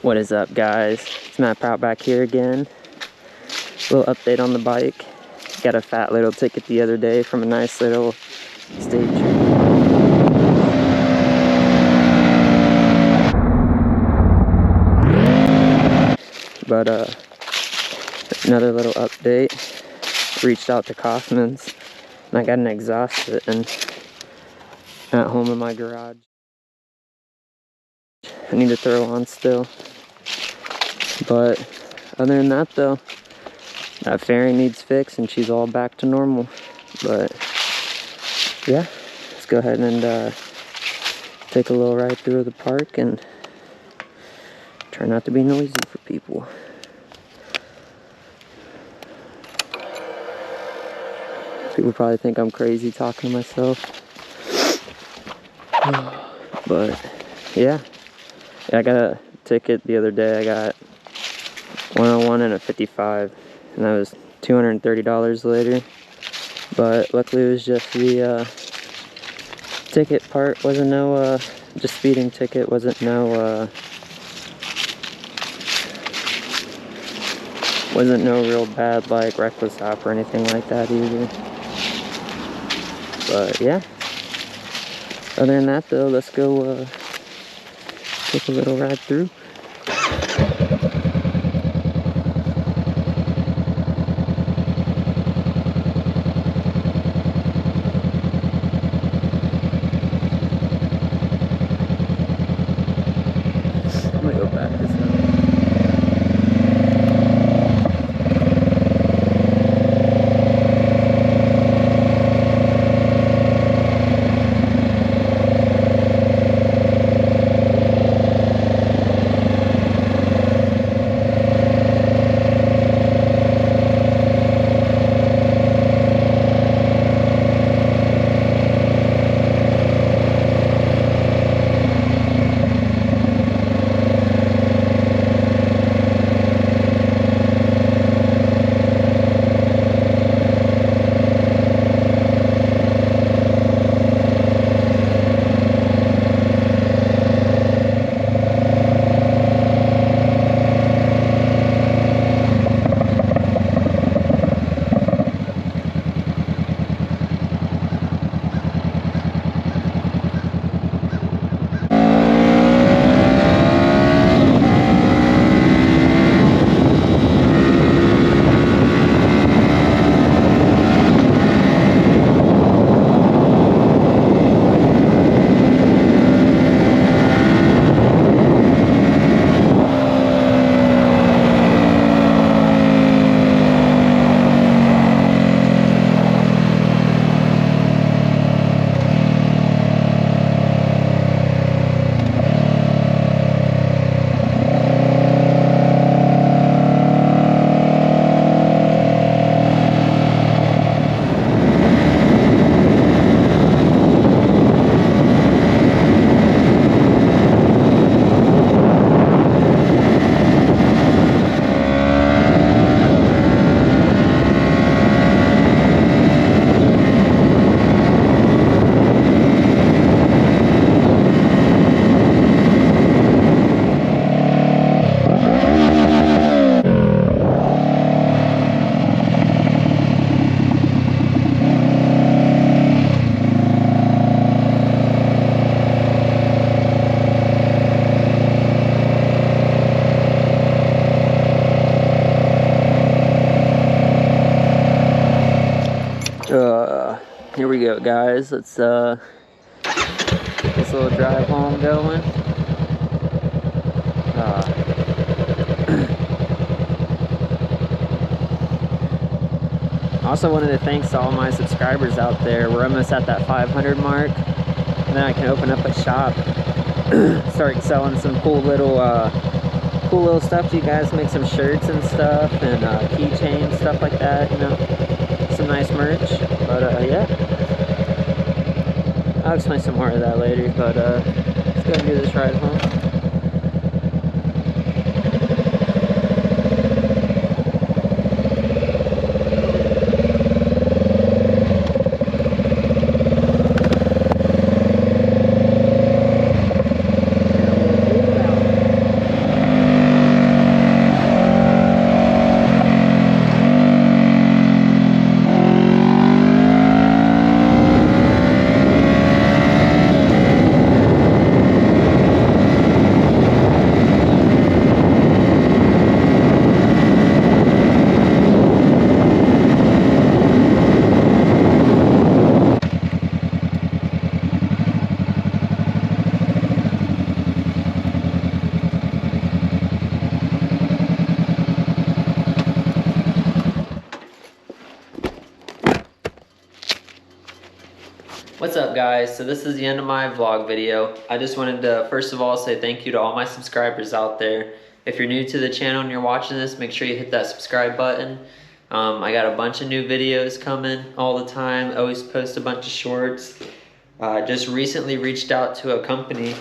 What is up, guys? It's Matt Prout back here again. Little update on the bike. Got a fat little ticket the other day from a nice little state trip. But another little update. Reached out to Coffmans and I got an exhaust fitting at home in my garage. I need to throw on still. But other than that though, that fairing needs fixed and she's all back to normal. But yeah, let's go ahead and take a little ride through the park and try not to be noisy for people. People probably think I'm crazy talking to myself. But yeah, I got a ticket the other day. I got 101 and a 55, and that was $230 later. But luckily it was just the ticket part. Wasn't no just speeding ticket. Wasn't no real bad like reckless stop or anything like that either. But yeah, other than that though, let's go take a little ride through. I'm gonna go back this way. Here we go, guys. Let's get this little drive home going. Also wanted to thank all my subscribers out there. We're almost at that 500 mark, and then I can open up a shop, start selling some cool little stuff to you guys. Make some shirts and stuff, and keychains, stuff like that. You know, some nice merch. But yeah, I'll explain some more of that later. But let's go and do this ride home. up, guys? So this is the end of my vlog video. I just wanted to first of all say thank you to all my subscribers out there. If you're new to the channel and you're watching this, make sure you hit that subscribe button. I got a bunch of new videos coming all the time. Always post a bunch of shorts. Just recently reached out to a company.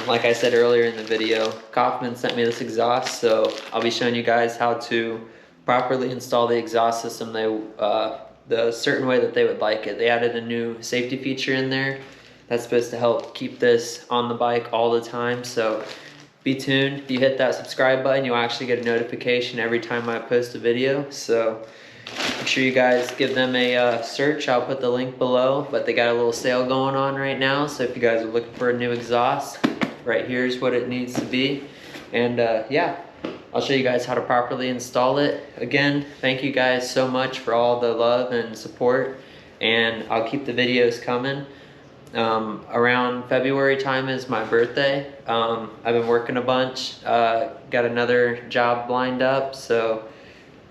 Like I said earlier in the video, Coffmans sent me this exhaust, so I'll be showing you guys how to properly install the exhaust system the certain way that they would like it. They added a new safety feature in there that's supposed to help keep this on the bike all the time, so be tuned. If you hit that subscribe button, you'll actually get a notification every time I post a video, so make sure you guys give them a search. I'll put the link below, but they got a little sale going on right now, so if you guys are looking for a new exhaust, right here's what it needs to be. And yeah, I'll show you guys how to properly install it. Again, thank you guys so much for all the love and support, and I'll keep the videos coming. Around February time is my birthday. I've been working a bunch, got another job lined up, so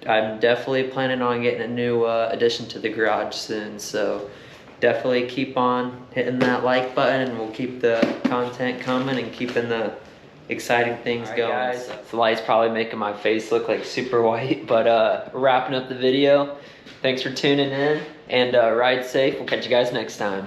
I'm definitely planning on getting a new addition to the garage soon. So definitely keep on hitting that like button, and we'll keep the content coming and keeping the exciting things going. Guys, the light's probably making my face look like super white, but wrapping up the video. Thanks for tuning in, and ride safe. We'll catch you guys next time.